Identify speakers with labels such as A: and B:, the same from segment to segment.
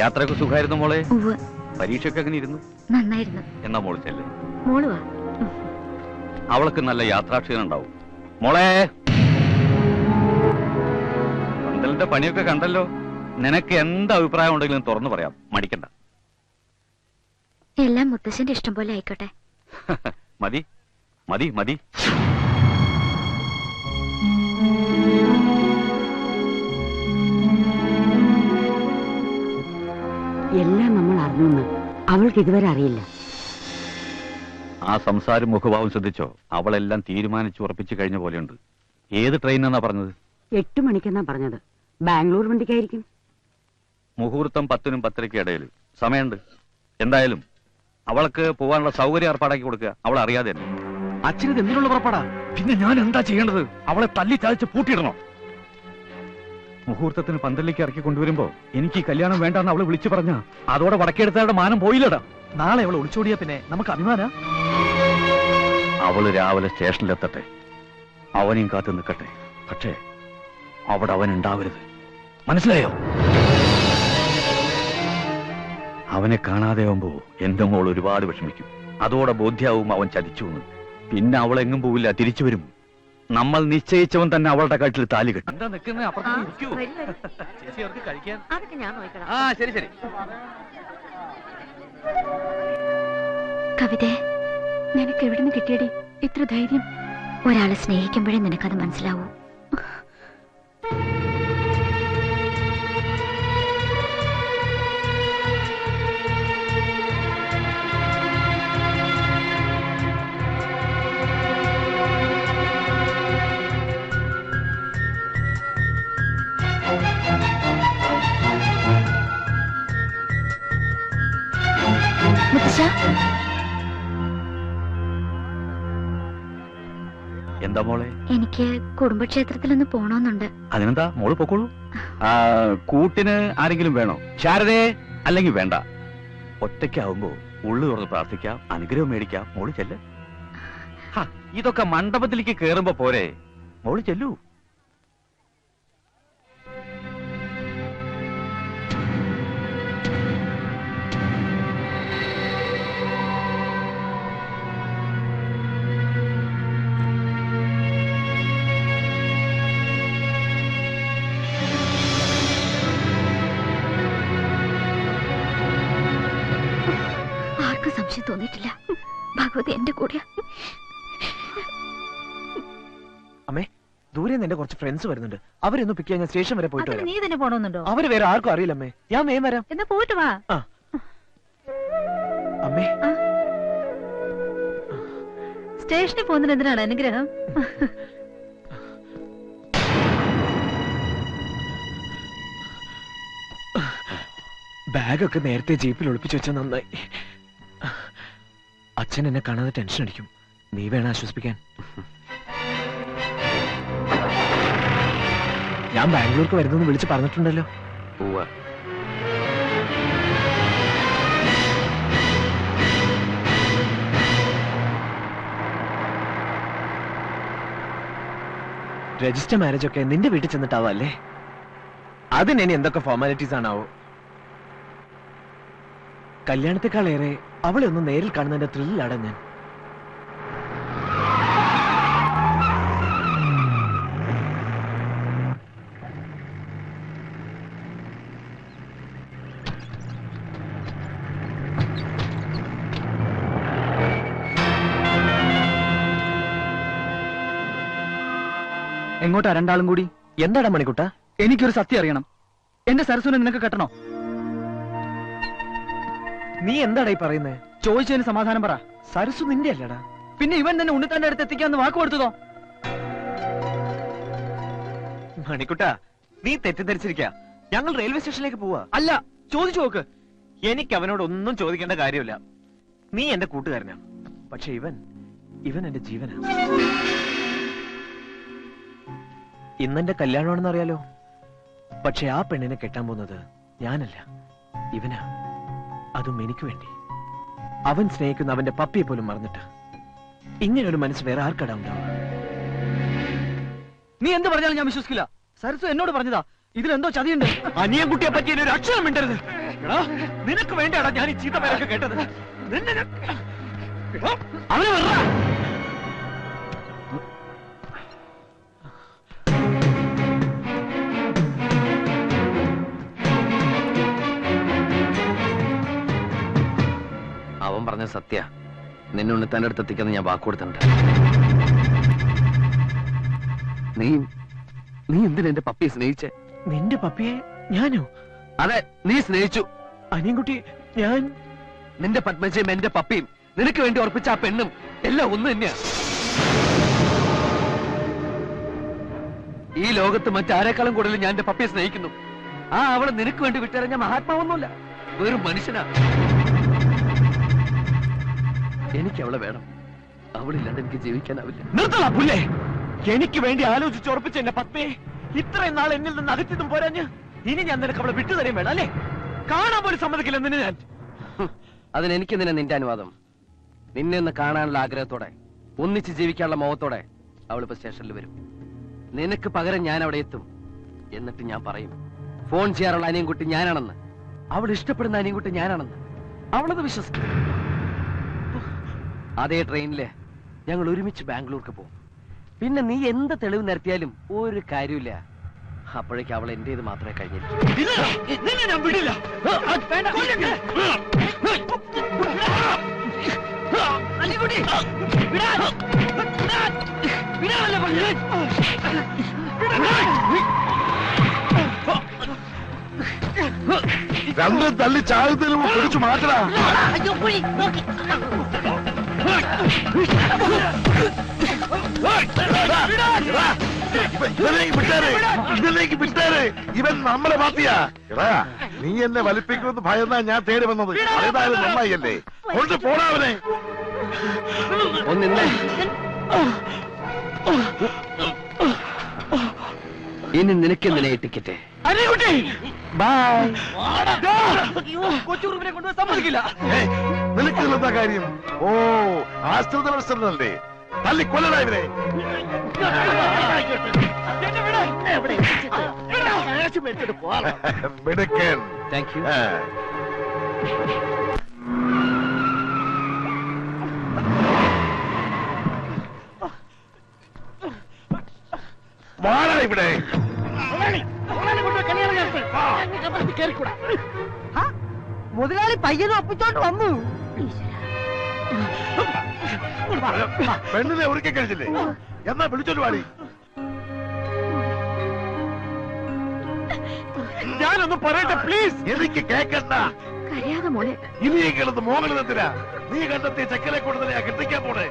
A: യാത്രയൊക്കെ സുഖമായിരുന്നു മോളെ? പരീക്ഷയൊക്കെ എങ്ങനെ ഇരുന്നു?
B: നന്നായിരുന്നു.
A: എന്നാ മോള് ചെല്ലേ.
B: മോളുവാ?
A: അവൾക്ക് നല്ല യാത്രാക്ഷീണം ഉണ്ടാവും. മോളെ, പന്തലിന്റെ പണിയൊക്കെ കണ്ടല്ലോ. നിനക്ക് എന്ത് അഭിപ്രായം ഉണ്ടെങ്കിലും തുറന്നു പറയാം, മടിക്കണ്ട.
B: എല്ലാം മുത്തശ്ശന്റെ ഇഷ്ടം പോലെ ആയിക്കോട്ടെ.
A: മതി മതി മതി.
C: എല്ലാം നമ്മൾ അറിഞ്ഞു, അവൾക്ക് ഇതുവരെ അറിയില്ല.
A: ആ സംസാരം മുഖഭാവം ശ്രദ്ധിച്ചോ? അവളെല്ലാം തീരുമാനിച്ചുറപ്പിച്ചു കഴിഞ്ഞ പോലെയുണ്ട്. ഏത് ട്രെയിനാന്നാ പറഞ്ഞത്?
C: 8 മണിക്കെന്നാ പറഞ്ഞത്. ബാംഗ്ലൂർ വണ്ടിക്കായിരിക്കും.
A: മുഹൂർത്തം 10-നും 10:30 ഇടയിൽ സമയമുണ്ട്. എന്തായാലും അവൾക്ക് പോവാനുള്ള സൗകര്യം ഏർപ്പാടാക്കി കൊടുക്കുക. അവൾ അറിയാതെ തന്നെ.
D: അച്ഛനത് എന്തിനുള്ള പുറപ്പാടാ?
A: പിന്നെ ഞാൻ എന്താ ചെയ്യേണ്ടത്? അവളെ തല്ലി ചതച്ച് പൂട്ടിയിടണോ? മുഹൂർത്തത്തിന് പന്തലിലേക്ക് ഇറക്കി കൊണ്ടുവരുമ്പോ എനിക്ക് ഈ കല്യാണം വേണ്ടെന്ന് അവള് വിളിച്ചു പറഞ്ഞ അതോടെ വടക്കെടുത്തവരുടെ മാനം പോയില്ലടാ.
D: നാളെ അവൾ ഒളിച്ചോടിയാ പിന്നെ നമുക്ക് അഭിമാന.
A: അവള് രാവിലെ സ്റ്റേഷനിലെത്തട്ടെ, അവനെയും കാത്തു നിൽക്കട്ടെ. പക്ഷേ അവിടെ അവൻ ഉണ്ടാവരുത്. മനസ്സിലായോ? അവനെ കാണാതെ ആവുമ്പോ എന്റെ മോൾ ഒരുപാട് വിഷമിക്കും. അതോടെ ബോധ്യാവും അവൻ ചതിച്ചു എന്ന്. പിന്നെ അവൾ എങ്ങും പോവില്ല, തിരിച്ചു വരും. നമ്മൾ നിശ്ചയിച്ചവൻ തന്നെ അവളുടെ കാട്ടിൽ താലി കെട്ടും. എന്താ നിൽക്കുന്നത്? ശരി ശരി.
B: കവിതേ, നിനക്ക് എവിടുന്ന് കിട്ടിയടി ഇത്ര ധൈര്യം? ഒരാളെ സ്നേഹിക്കുമ്പോഴേ നിനക്കത് മനസ്സിലാവൂ.
A: എന്താ മോളെ?
B: എനിക്ക് കുടുംബക്ഷേത്രത്തിലൊന്ന് പോണോന്നുണ്ട്.
A: അതിനെന്താ, മോള് പൊക്കോളൂ. കൂട്ടിന് ആരെങ്കിലും വേണോ? ശാരദേ, അല്ലെങ്കിൽ വേണ്ട. ഒറ്റയ്ക്കാവുമ്പോ ഉള്ളു തുറന്ന് പ്രാർത്ഥിക്കാം, അനുഗ്രഹം മേടിക്കാം. മോള് ചെല്ല്. ഇതൊക്കെ മണ്ഡപത്തിലേക്ക് കേറുമ്പോ പോരെ? മോള് ചെല്ലൂ.
B: സംശയം തോന്നിയിട്ടില്ല. ഭഗവതി എന്റെ കൂടെ.
D: അമ്മേ, ദൂരെ നിന്ന് എന്റെ കുറച്ച് ഫ്രണ്ട്സ് വരുന്നുണ്ട്. അവരൊന്ന് പിക്ക് ചെയ്യാൻ സ്റ്റേഷൻ വരെ പോയിട്ട് വരാം.
E: നീ തന്നെ പോണോന്നുണ്ടോ?
D: അവര് വേറെ ആർക്കും അറിയില്ലമ്മേ. ഞാൻ വേഗം വരാം.
E: എന്നാ പോയിട്ട് വാ.
D: അമ്മേ,
E: സ്റ്റേഷനിൽ പോകുന്നതിന് എന്തിനാണ് അനുഗ്രഹം?
D: ബാഗൊക്കെ നേരത്തെ ജീപ്പിൽ ഒളിപ്പിച്ചു വെച്ചാൽ നന്നായി. അച്ഛൻ എന്നെ കാണാതെ ടെൻഷൻ അടിക്കും. നീ വേണം ആശ്വസിപ്പിക്കാൻ. ഞാൻ ബാംഗ്ലൂർക്ക് വരുന്നെന്ന് വിളിച്ച് പറഞ്ഞിട്ടുണ്ടല്ലോ. രജിസ്റ്റർ മാരേജ് ഒക്കെ നിന്റെ വീട്ടിൽ ചെന്നിട്ടാവല്ലേ? അതിന് ഇനി എന്തൊക്കെ ഫോർമാലിറ്റീസ് ആണാവോ? കല്യാണത്തെക്കാളേറെ അവളെ ഒന്ന് നേരിൽ കാണുന്നതിന്റെ ത്രില്ലാണ് ഞാൻ.
F: എങ്ങോട്ടാ രണ്ടാളും കൂടി?
D: എന്താടാ മണിക്കുട്ട?
F: എനിക്കൊരു സത്യം അറിയണം. എന്റെ സരസുനെ നിനക്ക് കെട്ടണോ?
D: നീ എന്താടാ ഈ പറയുന്നേ?
F: ചോദിച്ചതിന് സമാധാനം പറ.
D: സരസു നിന്റെ അല്ലടാ.
F: പിന്നെ ഇവൻ തന്നെ ഉണ്ണിത്താന്റെ അടുത്ത് എത്തിക്കാന്ന് വാക്ക് കൊടുത്തതോ?
D: മണിക്കുട്ട, നീ തെറ്റിദ്ധരിച്ചിരിക്ക. ഞങ്ങൾ റെയിൽവേ സ്റ്റേഷനിലേക്ക് പോവാ.
F: അല്ല, ചോദിച്ചു നോക്ക്.
D: എനിക്ക് അവനോട് ഒന്നും ചോദിക്കേണ്ട കാര്യമില്ല. നീ എന്റെ കൂട്ടുകാരനാ. പക്ഷെ ഇവൻ എന്റെ ജീവനാ. ഇന്നെന്റെ കല്യാണമാണെന്ന് അറിയാലോ. പക്ഷെ ആ പെണ്ണിനെ കെട്ടാൻ പോകുന്നത് ഞാനല്ല, ഇവനാ. അതും എനിക്ക് വേണ്ടി. അവൻ സ്നേഹിക്കുന്ന അവന്റെ പപ്പിയെ പോലും മറന്നിട്ട്. ഇങ്ങനൊരു മനസ്സ് വേറെ ആർക്കടാ ഉണ്ടാവുക?
F: നീ എന്ത് പറഞ്ഞാലും ഞാൻ വിശ്വസിക്കില്ല. സരസു എന്നോട് പറഞ്ഞതാ. ഇതിലെന്തോ ചതിയുണ്ട്.
D: അനിയൻകുട്ടിയെ പറ്റി ഒരു അക്ഷരം മിണ്ടരുത്. നിനക്ക് വേണ്ടിയാടാ ഞാൻ ഈ ചീത്ത പേരൊക്കെ കേട്ടത്. നിന്നെ ഞാൻ- എടാ, അവനെ വെറുതെ
G: അവൻ പറഞ്ഞ സത്യ. നിന്നെ ഉണ്ണിത്താൻ്റെ അടുത്ത് എത്തിക്കാന്ന് ഞാൻ വാക്ക് കൊടുത്തിട്ടുണ്ട്. നീ നീ എന്തിനാ എന്റെ പപ്പിയെ സ്നേഹിച്ചേ?
D: നിന്റെ പപ്പിയെ ഞാനോ?
G: അതെ, നീ സ്നേഹിച്ചു.
D: അനിയൻകുട്ടി, ഞാൻ
G: നിന്റെ പത്മജയും എന്റെ പപ്പിയും നിനക്ക് വേണ്ടി ഉറപ്പിച്ച ആ പെണ്ണും എല്ലാം ഒന്ന് തന്നെയാ. ഈ ലോകത്ത് മറ്റാരെക്കാളും കൂടുതൽ ഞാൻ എന്റെ പപ്പിയെ സ്നേഹിക്കുന്നു. ആ അവളെ നിനക്ക് വേണ്ടി വിട്ടെറിഞ്ഞ മഹാത്മാവൊന്നുമില്ല, വെറും മനുഷ്യനാ. എനിക്ക് അവളെ വേണം. അവളില്ലാണ്ട് എനിക്ക് ജീവിക്കാനാവില്ല.
D: നിർത്തല പുല്ലേ. എനിക്ക് വേണ്ടി ആലോചിച്ച് ഉറപ്പിച്ച എന്റെ പത്മയെ ഇത്രയും നാൾ എന്നിൽ നിന്ന് അകറ്റിയതും പോരാഞ്ഞ് ഇനി ഞാൻ നിനക്ക് അവളെ വിട്ടു തരും വേണം അല്ലേ? കാണാൻ പോലും സമ്മതിക്കില്ല നിന്നെ ഞാൻ.
G: അതിനെനിക്ക് നിന്റെ അനുവാദം. നിന്നെ ഒന്ന് കാണാനുള്ള ആഗ്രഹത്തോടെ, ഒന്നിച്ച് ജീവിക്കാനുള്ള മോഹത്തോടെ അവളിപ്പോ സ്റ്റേഷനിൽ വരും. നിനക്ക് പകരം ഞാൻ അവിടെ എത്തും. എന്നിട്ട് ഞാൻ പറയും, ഫോൺ ചെയ്യാറുള്ള അനിയൻകുട്ടി ഞാനാണെന്ന്, അവൾ ഇഷ്ടപ്പെടുന്ന അനിയൻകുട്ടി ഞാനാണെന്ന്. അവളത് വിശ്വസിക്കും. അതേ ട്രെയിനില് ഞങ്ങൾ ഒരുമിച്ച് ബാംഗ്ലൂർക്ക് പോകും. പിന്നെ നീ എന്ത് തെളിവ് നിരത്തിയാലും ഒരു കാര്യമില്ല. അപ്പോഴേക്കും അവൾ എന്റേത് മാത്രമേ കഴിഞ്ഞിരിക്കൂ.
D: നിന്നെ ഞാൻ വിടില്ല.
H: രണ്ടും തള്ളി ചാകത്തിന് പിടിച്ചു മാറ്റടാ. ഇതിലേക്ക് വിട്ടേര്. ഇവൻ നമ്മളെ പാർട്ടിയാ. എടാ, നീ എന്നെ വലിപ്പിക്കുമെന്ന് ഭയന്നാ ഞാൻ തേടി വന്നത്. അതേതായാലും നന്നായില്ലേ. കൊണ്ട് പോടാവനെ.
G: ഒന്നിന്നെ ഇനി നിനക്കെന്തിനാ ടിക്കറ്റ്?
D: കൊച്ചുറുപ്പിനെ കൊണ്ടുപോയി സമ്മതിക്കില്ല.
H: നിനക്ക് എന്താ കാര്യം? ഓ, ആശ്രിത മത്സരല്ലേ? തല്ലി കൊല്ലടാ ഇവരെ. മിടുക്കൻ.
G: Thank you.
H: വാടാ ഇവിടെ.
F: മുതലാളി പയ്യനും ഒപ്പിച്ചോണ്ട് വന്നു.
H: പെണ്ണിനെ ഒരുക്കി കഴിച്ചില്ലേ? എന്നാ വിളിച്ചോണ്ട് വാടി.
D: ഞാനൊന്ന് പറയട്ടെ പ്ലീസ്.
H: എനിക്ക് കേക്കണ്ട.
B: കരയാതെ മോളെ.
H: ഇനിയെങ്കിലും മോഹനത്തിനാ നീ കണ്ടെത്തിയ ചെക്കലെ കൂടുതൽ കെട്ടിക്കാൻ പോണേ.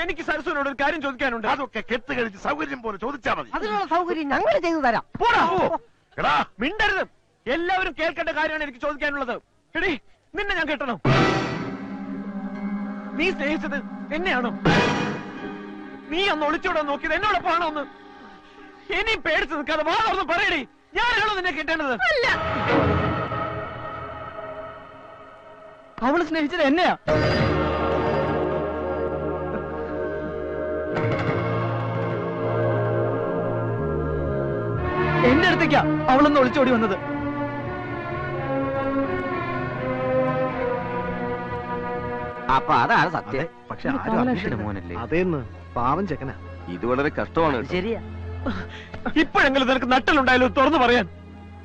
D: എനിക്ക് സരസ്വനോട് ഒരു കാര്യം ചോദിക്കാനുണ്ട്.
H: അതൊക്കെ കെട്ട് കഴിച്ച് സൗകര്യം പോലെ ചോദിച്ചാ മതി.
F: അതിനുള്ള സൗകര്യം ഞങ്ങൾ ചെയ്തു തരാം.
D: പോടാ.
H: എടാ,
D: മിണ്ടരുത്. എല്ലാവരും കേൾക്കേണ്ട കാര്യമാണ് എനിക്ക് ചോദിക്കാനുള്ളത്. എടീ, നിന്നെ ഞാൻ കെട്ടണം. നീ സ്നേഹിച്ചത് എന്നെയാണോ? നീ അന്ന് ഒളിച്ചോടാൻ നോക്കിയത് എന്നോടൊപ്പമാണോ ഒന്ന്? ഇനി പേടിച്ച് നിൽക്കാതെ വാ തുറന്ന് പറയടി. ഞാനാണോ നിന്നെ കെട്ടേണ്ടത്?
F: അവള് സ്നേഹിച്ചത് എന്നെയാ. എന്റെ അടുത്തേക്കാ അവളൊന്ന് ഒളിച്ചോടി വന്നത്.
G: അപ്പൊ അതാണ് സത്യം.
A: പക്ഷെ ആരും അറിയില്ല മോനല്ലേ.
D: അതേന്ന് പാവം ചെക്കനാ.
A: ഇത് വളരെ കഷ്ടമാണ്.
F: ശരിയാ.
D: ഇപ്പോഴെങ്കിലും നിനക്ക് നട്ടലുണ്ടായാലും തുറന്നു പറയാൻ.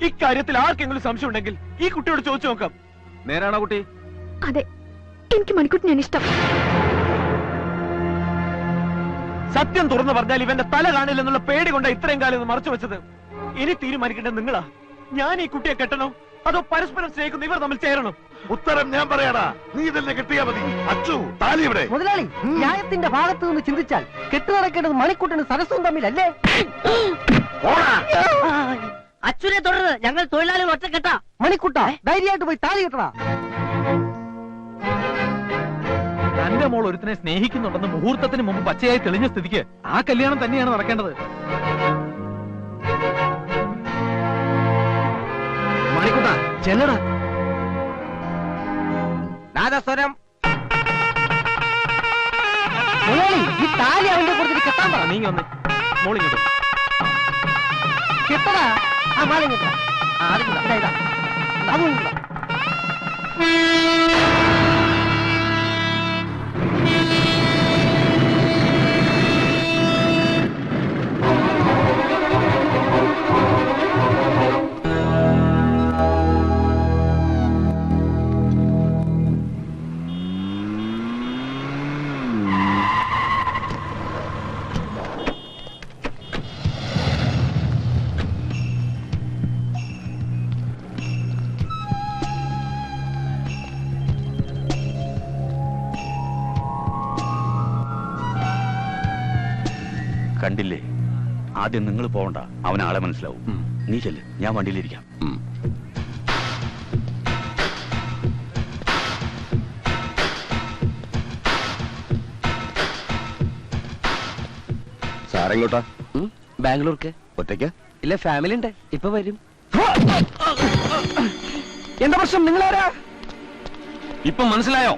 D: ഇക്കാര്യത്തിൽ ആർക്കെങ്കിലും സംശയം ഉണ്ടെങ്കിൽ ഈ കുട്ടിയോട് ചോദിച്ചു നോക്കാം.
A: നേരാണോ കുട്ടി?
B: അതെ, എനിക്ക് മണിക്കുട്ടിനാണ് ഇഷ്ടം.
D: സത്യം തുറന്നു പറഞ്ഞാൽ ഇവന്റെ തല കാണില്ലെന്നുള്ള പേടി കൊണ്ടാ ഇത്രയും കാലം ഇത് മറച്ചു വെച്ചത്. ഇനി തീരുമാനിക്കേണ്ടത് നിങ്ങളാ. ഞാൻ ഈ കുട്ടിയെ കെട്ടണോ അതോ പരസ്പരം സ്നേഹിക്കുന്ന ഇവർ തമ്മിൽ ചേരണം?
H: ഉത്തരം ഞാൻ പറയാടാ. നീ തന്നെ കെട്ടിയാ മതി. അച്ചു, താലി ഇവിടെ.
F: മുതലാളി, ന്യായത്തിന്റെ ഭാഗത്ത് നിന്ന് ചിന്തിച്ചാൽ കെട്ടു നടക്കേണ്ടത് മണിക്കുട്ടനും സരസ്വം തമ്മിലല്ലേ? അച്ഛനെ തുടർന്ന് ഞങ്ങൾ തൊഴിലാളികൾ ഒറ്റ കെട്ടാ. മണിക്കുട്ട, ധൈര്യമായിട്ട് പോയി താലി കെട്ടടാ.
I: തന്റെ മോൾ ഒരുത്തിനെ സ്നേഹിക്കുന്നുണ്ടെന്ന് മുഹൂർത്തത്തിന് മുമ്പ് പച്ചയായി തെളിഞ്ഞ സ്ഥിതിക്ക് ആ കല്യാണം തന്നെയാണ് നടക്കേണ്ടത്.
D: മണിക്കുട്ട ചെല്ലടാ.
G: നാദസ്വരം.
F: മുതലാളി, ഈ താലി അവന്റെ കൊടുത്തിട്ട് കെട്ടാൻ പറ.
I: നീങ്ങി വന്ന് മോളിങ്ങോട്ട്.
F: കെട്ടടാ. ആ മാല കെട്ടാ. ഇതാ. അതുകൊണ്ടാ.
A: കണ്ടില്ലേ, ആദ്യം നിങ്ങൾ പോകണ്ട, അവൻ ആളെ മനസ്സിലാവും. നീ ചെല്ല്, ഞാൻ വണ്ടിയിലിരിക്കാം.
G: സാരെങ്ങോട്ടാ? ബാംഗ്ലൂർക്ക്. ഒറ്റയ്ക്ക്? ഇല്ല, ഫാമിലി ഉണ്ട്, ഇപ്പൊ വരും. എന്താ പ്രശ്നം? നിങ്ങളാരാ?
A: ഇപ്പൊ മനസ്സിലായോ?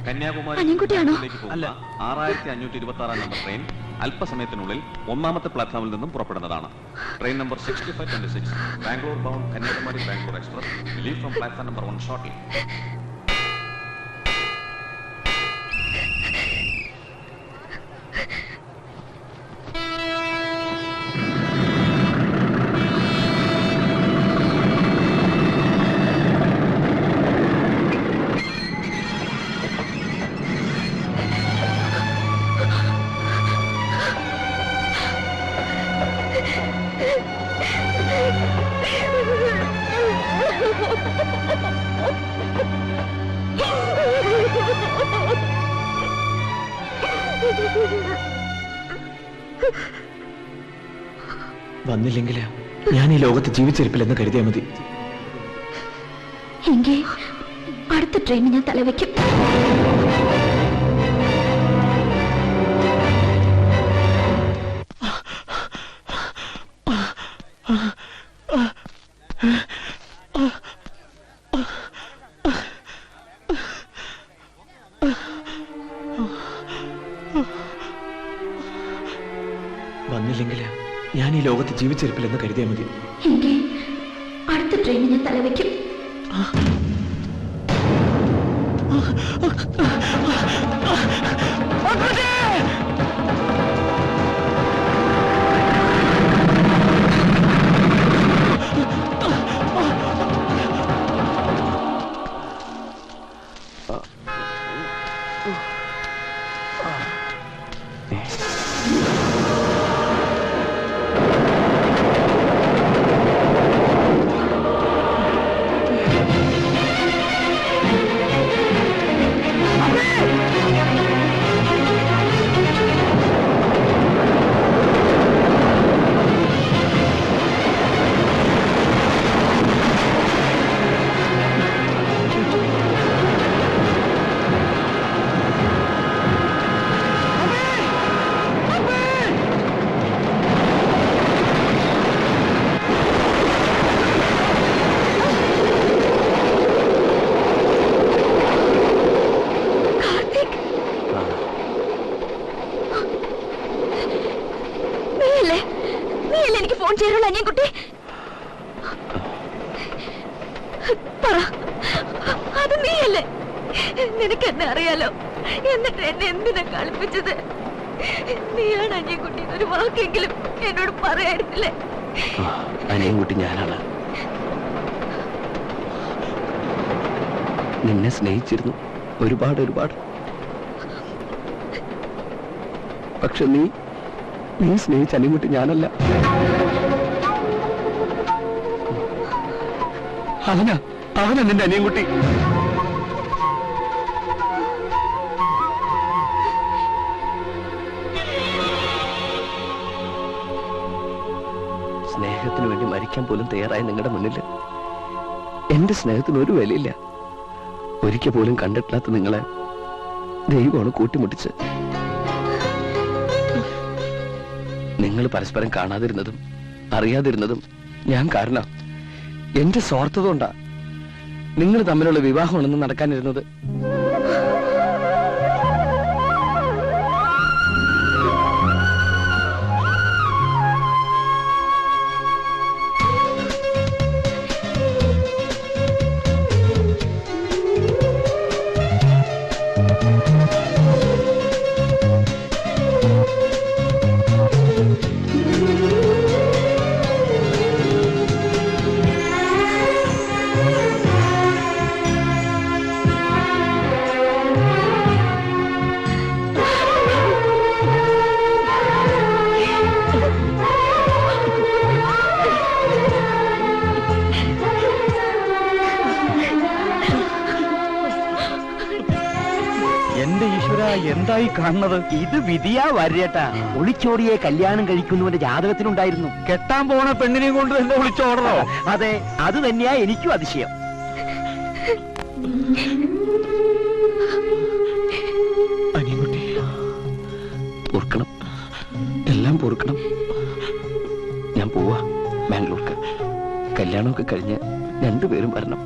A: കന്യാകുമാരിയിലേക്ക് പോകുന്ന 6526 നമ്പർ ട്രെയിൻ അല്പസമയത്തിനുള്ളിൽ ഒന്നാമത്തെ പ്ലാറ്റ്ഫോമിൽ നിന്നും പുറപ്പെടുന്നതാണ്. Train number 6526 Bangalore bound Kanyakumari Bangalore express leave from platform number 1 shortly.
D: വന്നില്ലെങ്കിൽ ഞാൻ ഈ ലോകത്ത് ജീവിച്ചിരിപ്പില്ലെന്ന് കരുതിയാൽ മതി.
B: എങ്കിൽ അടുത്ത ട്രെയിനിൽ ഞാൻ തലവെക്കും.
D: വന്നില്ലെങ്കിൽ ഞാൻ ഈ ലോകത്ത് ജീവിച്ചിരിപ്പില്ലെന്ന് കരുതിയാൽ മതി.
B: എങ്കിൽ അടുത്ത ട്രെയിനിൽ ഞാൻ തലവെക്കും. ഫോൺ ചെയ്യാനുള്ള അനിയൻകുട്ടി പറ, അത് നീയല്ലേ? നിനക്ക് എന്നെ അറിയാലോ, എന്നിട്ട് എന്നെ എന്തിനാ കളിപ്പിച്ചത്? നീയാണ് അനിയൻകുട്ടി ഒരു വാക്കെങ്കിലും എന്നോട് പറയായിരുന്നില്ലേ?
G: അനിയൻകുട്ടി ഞാനാണ്. നിന്നെ സ്നേഹിച്ചിരുന്നു ഒരുപാട് ഒരുപാട്. പക്ഷെ നീ സ്നേഹിച്ച അനിയൻകുട്ടി ഞാനല്ല. അവനാ നിന്റെ അനിയൻകുട്ടി. സ്നേഹത്തിന് വേണ്ടി മരിക്കാൻ പോലും തയ്യാറായ നിങ്ങളുടെ മുന്നിൽ എന്റെ സ്നേഹത്തിന് ഒരു വിലയില്ല. ഒരിക്കൽ പോലും കണ്ടിട്ടില്ലാത്ത നിങ്ങളെ ദൈവമാണ് കൂട്ടിമുട്ടിച്ച്. നിങ്ങൾ പരസ്പരം കാണാതിരുന്നതും അറിയാതിരുന്നതും ഞാൻ കാരണം. എന്റെ സ്വാർത്ഥത കൊണ്ടാ നിങ്ങൾ തമ്മിലുള്ള വിവാഹമാണെന്ന് നടക്കാനിരുന്നത്.
A: എന്റെ ഈശ്വര, എന്തായി കാണുന്നത്?
F: ഇത് വിധിയാ വരേട്ടാ. ഒളിച്ചോടിയെ കല്യാണം കഴിക്കുന്നവന്റെ ജാതകത്തിലുണ്ടായിരുന്നു.
A: കെട്ടാൻ പോണ പെണ്ണിനെയും കൊണ്ട് എന്നെ വിളിച്ചോടണോ?
F: അതെ, അത് തന്നെയാ എനിക്കും അതിശയം.
D: അനിയൻകുട്ടി,
G: പൊറുക്കണം, എല്ലാം പൊറുക്കണം. ഞാൻ പോവാ ബാംഗ്ലൂർക്ക്. കല്യാണമൊക്കെ കഴിഞ്ഞ് രണ്ടുപേരും വരണം.